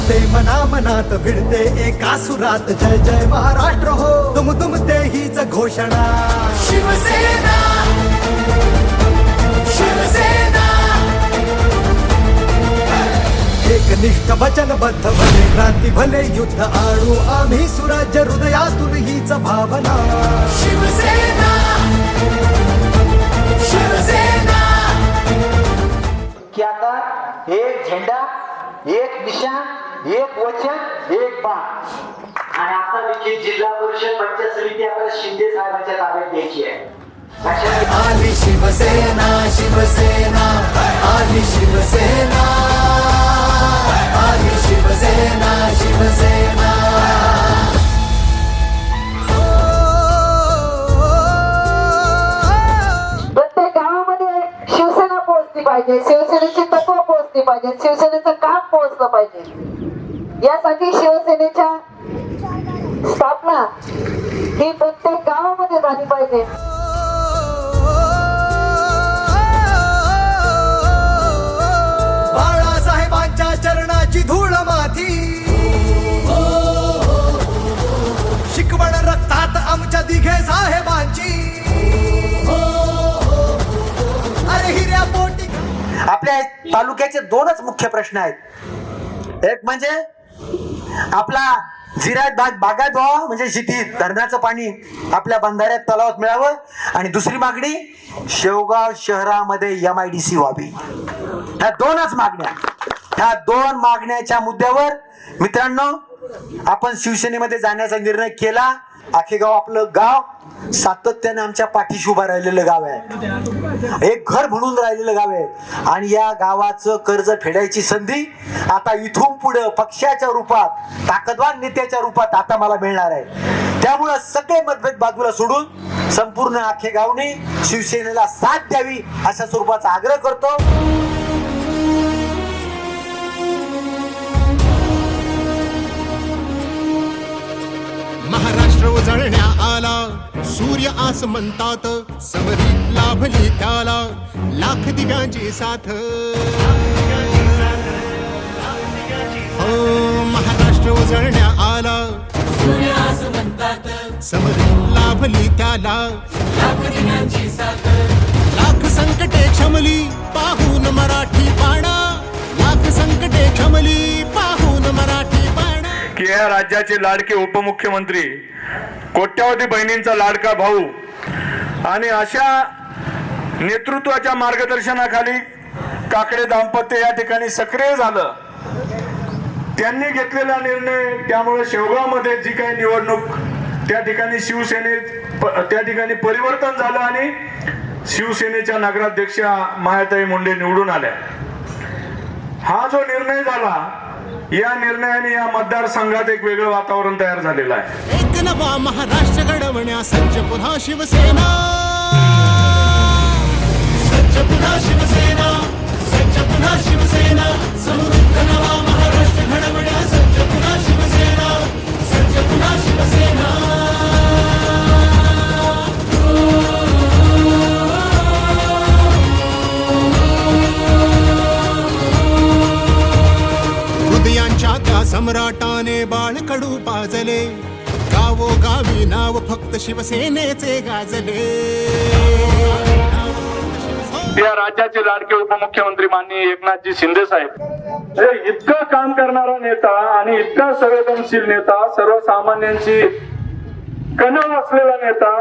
ते मना मनात भिडते एका सुरात जय जय महाराष्ट्र हो तुम ते हीच घोषणा शिवसेना शिवसेना एकनिष्ठ वचनबद्ध भले क्रांती भले युद्ध आणू आम्ही सुराज्य हृदयातून हीच भावना शिवसेना शिवसेना की आता एक झेंडा एक निशाण एक वचन एक बाण आणि आता देखील जिल्हा परिषद पंचायत समिती आपल्याला शिंदे साहेबांच्या ताब्यात द्यायची आहे. आली शिवसेना शिवसेना आली शिवसेना आली शिवसेना शिवसेना प्रत्येक गावामध्ये शिवसेना पोहोचली पाहिजे, शिवसेनेची तत्व पोहोचली पाहिजे, शिवसेनेचं काम पोहोचलं पाहिजे. यासाठी शिवसेनेच्या स्थापना ही प्रत्येक गावामध्ये झाली पाहिजे. बाळासाहेबांच्या चरणाची धूळ माती शिकवण रक्तात आमच्या दिघे साहेबांची अरे हिऱ्या पोटी. आपल्या तालुक्याचे दोनच मुख्य प्रश्न आहेत. एक म्हणजे आपला जिरायत बागायत व्हावा म्हणजे शेती धरणाचं पाणी आपल्या बंधाऱ्यात तलावात मिळावं आणि दुसरी मागणी शेवगाव शहरामध्ये MIDC व्हावी. ह्या दोनच मागण्या. ह्या दोन मागण्याच्या मुद्द्यावर मित्रांनो आपण शिवसेनेमध्ये जाण्याचा निर्णय केला. आखेगाव आपलं गाव सातत्याने आमच्या पाठीशी उभा राहिलेलं गाव आहे, एक घर म्हणून राहिलेलं गाव आहे आणि या गावाचं कर्ज फेडायची संधी आता इथून पुढे पक्षाच्या रूपात ताकदवार नेत्याच्या रूपात आता मला मिळणार आहे. त्यामुळं सगळे मतभेद बाजूला सोडून संपूर्ण आखेगावने शिवसेनेला साथ द्यावी अशा स्वरूपाचा आग्रह करतो. महाराष्ट्र उजळण्या आला सूर्य आसमंतात समरी लाभली त्याला लाख दिव्यांची साथ. हो महाराष्ट्र उजळण्या आला सूर्य आसमंतात समरी लाभली त्याला लाख दिव्यांची साथ. लाख संकटे क्षमली पाहून मराठी बाणा, लाख संकटे क्षमली पाहून मराठी बाणा. की या राज्याचे लाडके उपमुख्यमंत्री, कोट्यावधी बहिणींचा लाडका भाऊ आणि अशा नेतृत्वाच्या मार्गदर्शनाखाली काकडे दाम्पत्य या ठिकाणी सक्रिय झालं. त्यांनी घेतलेला निर्णय त्यामुळे शेवगावमध्ये जी काही निवडणूक त्या ठिकाणी त्या ठिकाणी परिवर्तन झालं आणि शिवसेनेच्या नगराध्यक्षा मायाताई मुंडे निवडून आल्या. हा जो निर्णय झाला या निर्णयाने या मतदारसंघात एक वेगळं वातावरण तयार झालेलं आहे. एक नवा महाराष्ट्र घडवण्या सज्ज पुन्हा शिवसेना, सज्ज पुन्हा शिवसेना, सज्ज पुन्हा शिवसेना. समृद्ध नवा महाराष्ट्र घडवण्या सज्ज पुन्हा शिवसेना, सज्ज पुन्हा शिवसेना. हृदयांच्या त्या सम्राटाने बाळकडू पाजले, गावोगावी नाव फक्त शिवसेनेचे गाजले. या राज्याचे लाडके उपमुख्यमंत्री माननीय एकनाथजी शिंदे साहेब हे इतकं काम करणारा नेता आणि इतका संवेदनशील नेता, सर्वसामान्यांची कणव असलेला नेता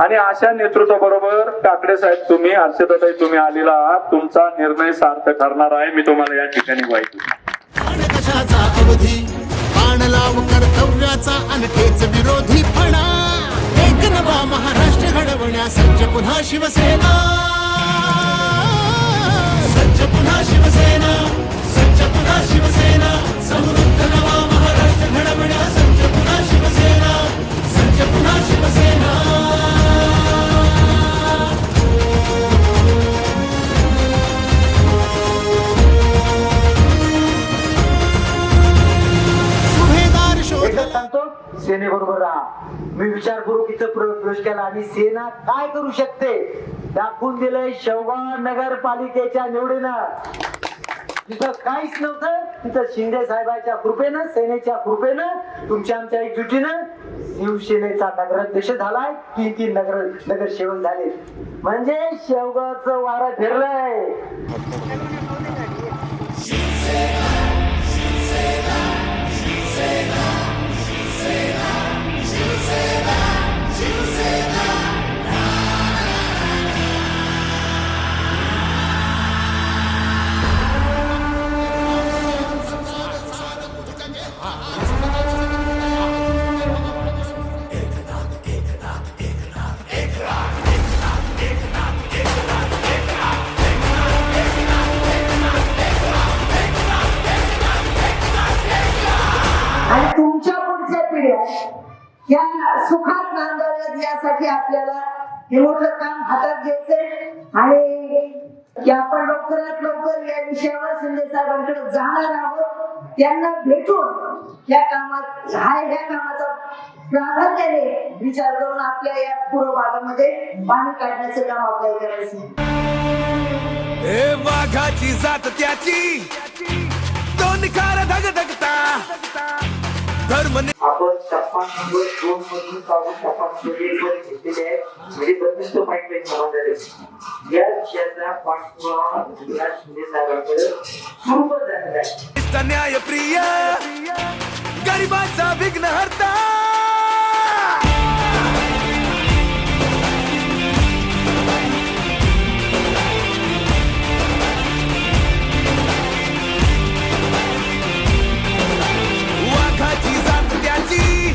आणि अशा नेतृत्वाबरोबर काकडे साहेब तुम्ही, हर्षदाताई तुम्ही आलेला आहात. तुमचा निर्णय सार्थ ठरणार आहे मी तुम्हाला या ठिकाणी ग्वाही देतो. कशाचा अवधी बाण लाव कर्तव्याचा अनखेच विरोधीपणा. एक नवा महाराष्ट्र घडवण्या सज्ज पुन्हा शिवसेना, सज्ज पुन्हा शिवसेना, सज्ज पुन्हा शिवसेना. समृद्ध नवा महाराष्ट्र घडवण्या सज्ज पुन्हा शिवसेना, सज्ज पुन्हा शिवसेना. सांगतो सेनेबरोबर राहा. मी विचार करू की प्रवेश केला आणि सेना काय करू शकते दाखवून दिलंय शेवगाव नगरपालिकेच्या निवडीनं. तिथं काहीच नव्हतं. तिथं शिंदे साहेबांच्या कृपेनं, सेनेच्या कृपेनं, तुमच्या आमच्या एकजुटीनं शिवसेनेचा नगराध्यक्ष झालाय. 3 नगरसेवक झाले. म्हणजे शेवगावचं वारं फिरलंय. आणि तुमच्या पुढच्या पिढ्या या सुखात नांदाव्यात यासाठी आपल्याला हे मोठं काम हातात घ्यायचंय. आणि की आपण लवकरात लवकर या विषयावर शिंदे साहेबांकडे जाणार आहोत. त्यांना भेटून या कामाचा प्राधान्याने विचार करून आपल्या या पूर्व भागामध्ये पाणी काढण्याचं काम आपल्याला करायचं. ए वाघाची जात त्याची दोन कार धगधगता धर्म आपण टप्पा नंबर 2 मधून काढून टप्पा नंबर 1 वर घेतलेले आहे. म्हणजे प्रतिष्ठ पाईपलाईन संबंधात या विषयाचा पाठपुरावा शिंदे साहेबांकडे सुरू झालेला आहे. न्यायप्रिय गरिबाचा विघ्नहर्ता वाघाची जात त्याची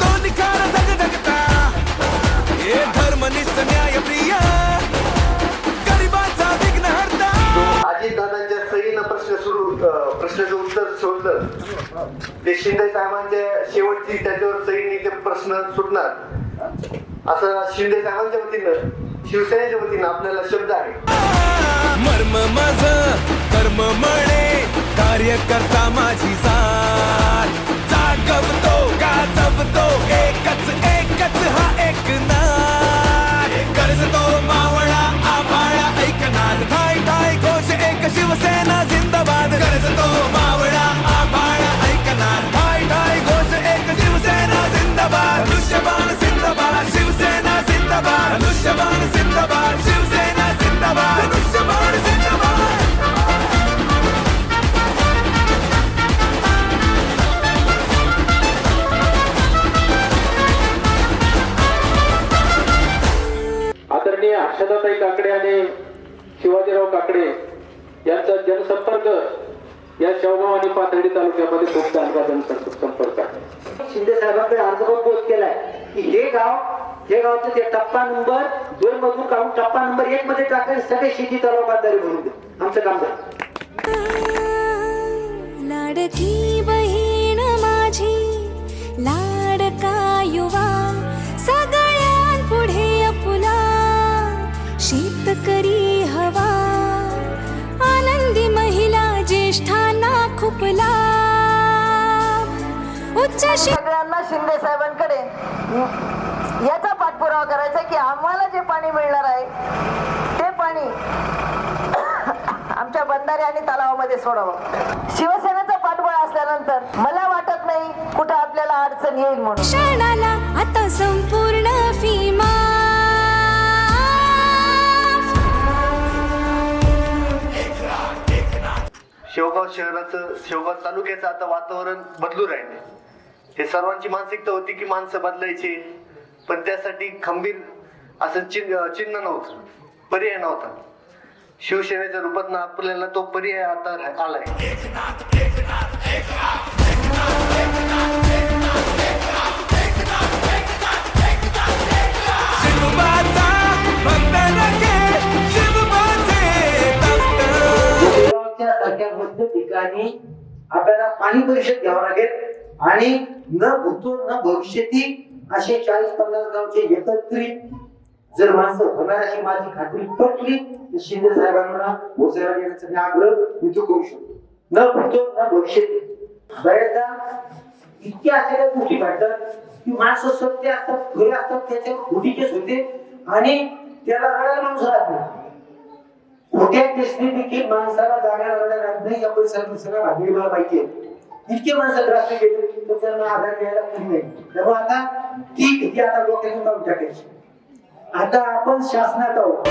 दोन कार धगधगता हे धर्मनिष्ठ न्यायप्रिय गरिबाचा विघ्नहर्ता. अजितदादांच्या सहीनं प्रश्नाचं उत्तर शोधलं. ते शिंदे साहेबांच्या शेवटची त्याच्यावर सहीने ते प्रश्न सुटणार असं शिंदे साहेबांच्या वतीनं, शिवसेनेच्या वतीनं आपल्याला शब्द आहे. मर्म माझ कर्म म्हणे कार्यकर्ता माझी साथ जागवतो गाजवतो एकच हा एक नाद गरजतो मावळा आभाळा ऐकनाद ठाय ठाय घोष एक शिवसेना जिंदाबाद गरजतो मावळा आभाळा ऐकनाद ठाय ठाय घोष एक शिवसेना जिंदाबाद धनुष्यबाण जिंदाबाद शिवसेना जिंदाबाद धनुष्यबाण जिंदाबाद शिवसेना जिंदाबाद धनुष्यबाण जिंदाबाद. आदरणीय हर्षदाताई काकडे आणि शिवाजीराव काकडे यांचा जनसंपर्क या शेवगाव आणि पाथर्डी तालुक्यामध्ये खूप चांगला जनसंपर्क आहे. शिंदे साहेबांकडे अर्ज पोच केलाय की हे गावचं ते टप्पा नंबर 2 मधून काढून टप्पा नंबर 1 मध्ये टाकायचे. सगळे शेती तलाव बांधारे भरून दे. आमचं काम झालं. लाडकी बहीण माझी लाडका युवा सगळ्यांपुढे अपुला शेतकरी हवा आनंदी महिला ज्येष्ठांना खूप लाभ उच्च सगळ्यांना शिंदे साहेबांकडे याचा पाठपुरावा करायचा की आम्हाला जे पाणी मिळणार आहे ते पाणी आमच्या बंधारे आणि तलावामध्ये सोडावं. शिवसेनेचा पाठबळ असल्यानंतर मला वाटत नाही कुठं आपल्याला अडचण येईल म्हणून. क्षणाला आता संपूर्ण फीमा शेवगाव तालुक्याचं आता वातावरण बदलू राहिले. हे सर्वांची मानसिकता होती की माणसं बदलायची, पण त्यासाठी खंबीर असं चिन्ह नव्हतं, पर्याय नव्हता. शिवसेनेच्या रूपात आपल्याला तो पर्याय आता आलाय. सारख्या मध्य ठिकाणी आपल्याला पाणी परिषद घ्यावं लागेल आणि न भूतो न भविष्यती असे 40-50 गावचे एकत्रित जर माणसं होणार अशी माझी खात्री पटली तर शिंदे साहेबांना भोसऱ्याला येण्याचा मी आग्रह मी करू शकतो. न भूतो न भविष्यती. बऱ्याचदा इतक्या अशा काही गोष्टी घडतात की माणसं सत्य असतात, खरे असतात, त्याच्यावर खोटी केस होते आणि त्याला रडायला माणूस राहत नाही. उद्या दिसली देखील माणसाला जागा राहणार नाही या परिसरात सगळ्या भानगडी मला माहिती आहे. इतके माणसं त्रास गेले की त्यांना आधार द्यायला कोणी नाही. त्यामुळे आता ती भीती आता डोक्यातून काढून टाकायची. आता आपण शासनात आहोत.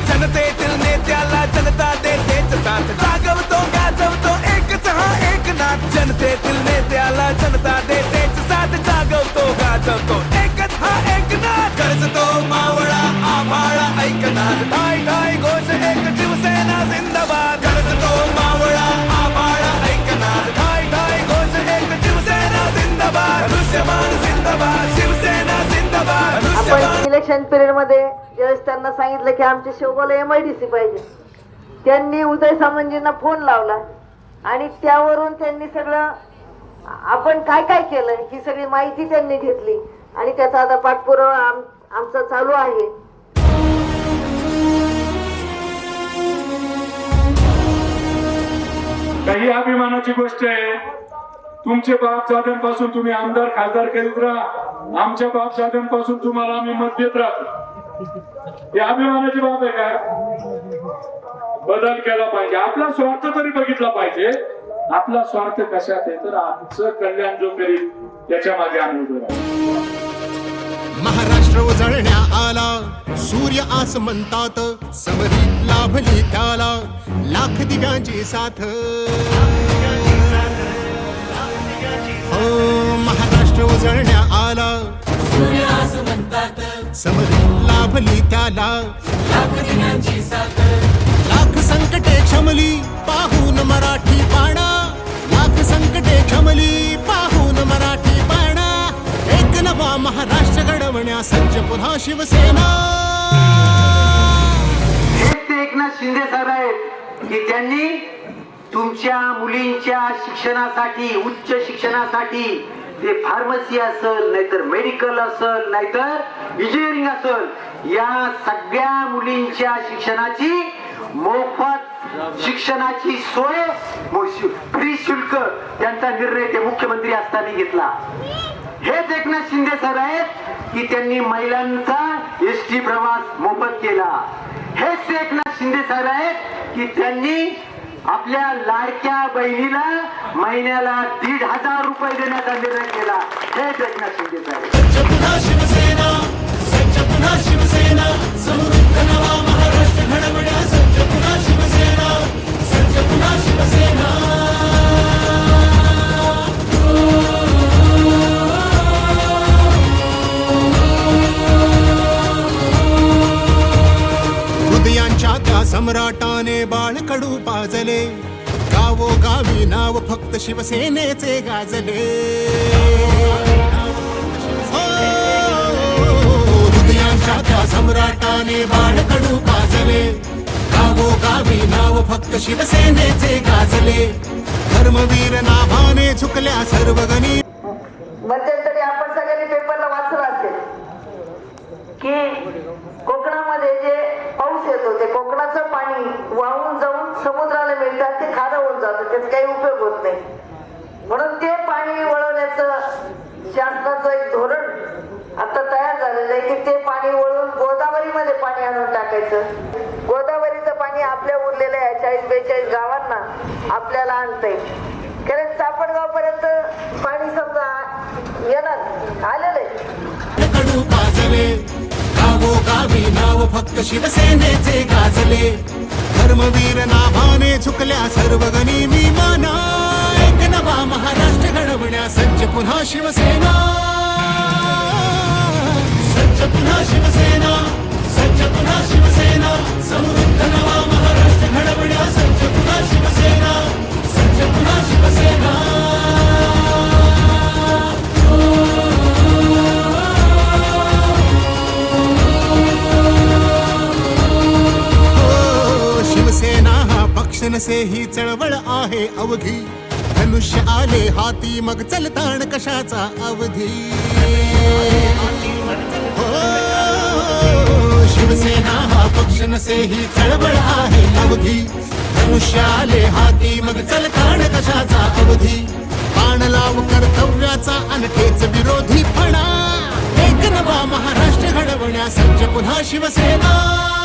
जनतेतील नेत्याला जनता देतेच साथ जागवतो गाजवतो एकच हा एकनाथ जनतेतील नेत्याला जनता देतेच साथ जागवतो गाजवतो एकच हा एकनाथ गरजतो मावळा आभाळा ऐकनाथ ठाय ठाय घोष एक शिवसेना जिंदाबाद गरजतो मावळा आभाळा ऐकनाथ ठाय ठाय घोष एक शिवसेना जिंदाबाद दृश्यमान जिंदाबाद शिवसेना जिंदाबाद आपण इलेक्शन पिरियड मध्ये ज्यावेळेस त्यांना सांगितलं की आमच्या शेवगावला MIDC पाहिजे, त्यांनी उदय सामंतजींना फोन लावला आणि त्यावरून त्यांनी सगळं आपण काय काय केलं ही सगळी माहिती त्यांनी घेतली आणि त्याचा आता पाठपुरावा आमचा चालू आहे. काही अभिमानाची गोष्ट आहे. तुमचे बापदाद्यांपासून तुम्ही आमदार खासदार करीत राहा, आमच्या बापदाद्यांपासून तुम्हाला आम्ही मत देत राहतो. ही अभिमानाची बाब आहे का? बदल केला पाहिजे. आपला स्वार्थ तरी बघितला पाहिजे. आपला स्वार्थ कशात आहे तर आमचं कल्याण जो करील त्याच्या मागे आम्ही उभे राहू. महाराष्ट्र उजळण्या आला, सूर्य आस म्हणतात, समरी लाभली त्याला लाख दिव्यांची साथ. हो महाराष्ट्र उजळण्या आला, सूर्य आस म्हणतात, समरी लाभली त्याला लाख दिव्यांची साथ. लाख संकटे क्षमली पाहून मराठी पाणा, लाख संकटे क्षमली पाहून मराठी पाणा. एक नवा महाराष्ट्र घडवण्या सज्ज पुन्हा शिवसेना. हेच ते एकनाथ शिंदे साहेब आहेत की त्यांनी तुमच्या मुलींच्या शिक्षणासाठी, उच्च शिक्षणासाठी, ते फार्मसी असेल नाहीतर मेडिकल असेल नाहीतर इंजिनिअरिंग असेल, या सगळ्या मुलींच्या शिक्षणाची मोफत शिक्षणाची सोय, फ्री शुल्क त्यांचा निर्णय ते मुख्यमंत्री असताना घेतला. हेच एकनाथ शिंदे सर आहेत की त्यांनी महिलांचा SD प्रवास मोफत केला. हेच एकनाथ शिंदे सर आहेत की त्यांनी आपल्या लाडक्या बहिणीला महिन्याला 1,500 रुपये देण्याचा निर्णय केला. हेच एकनाथ शिंदे साहेब. सज्ज पुन्हा शिवसेना, सज्ज पुन्हा शिवसेना, समृद्ध नवा महाराष्ट्र घडवण्या सज्ज पुन्हा शिवसेना, सज्ज पुन्हा शिवसेना. हृदयांच्या त्या सम्राटाने बाळकडू पाजले, गावोगावी नाव फक्त शिवसेनेचे गाजले. हृदयांच्या त्या सम्राटाने बाळकडू पाजले, गावोगावी नाव फक्त शिवसेनेचे गाजले. धर्मवीर नाभाने झुकल्या सर्वगणी. मध्यंतरी आपण सगळ्यांनी पेपरला वाचलं असेल की कोकणामध्ये जे पाऊस येतो ते कोकणाचं पाणी वाहून जाऊन समुद्राला मिळतात, ते खारं होऊन जातं, त्याचा काही उपयोग होत नाही. म्हणून ते पाणी वळवण्याचं शासनाचं एक धोरण आता तयार झालेलं आहे की ते पाणी वळवून गोदावरीमध्ये पाणी आणून टाकायचं. गोदावरीचं पाणी आपल्या उरलेल्या 40-42 गावांना आपल्याला आणता येईल. कारण चापडगाव पर्यंत पाणी समजा येणार आलेलं आहे. कडू पाजले, गावोगावी नाव फक्त शिवसेनेचे गाजले. धर्मवीर नाभाने झुकल्या सर्वगणी विमाना. एक नवा महाराष्ट्र घडवण्या सज्ज पुन्हा शिवसेना, सज्ज पुन्हा शिवसेना, सज्ज पुन्हा शिवसेना, समृद्ध नवा महाराष्ट्र घडवण्या सज्ज पुन्हा शिवसेना, सज्ज पुन्हा शिवसेना. शिवसेना हा पक्ष नसे ही चळवळ आहे अवघी. धनुष्य आले हाती मग चलताण कशाचा अवधी. शिवसेना हा पक्ष नसे ही चळवळ आहे अवघी. धनुष्य आले हाती मग चलताण कशाचा अवधी. बाण लाव कर्तव्याचा अनखेच विरोधी फणा. एक नवा महाराष्ट्र घडवण्या सज्ज पुन्हा शिवसेना.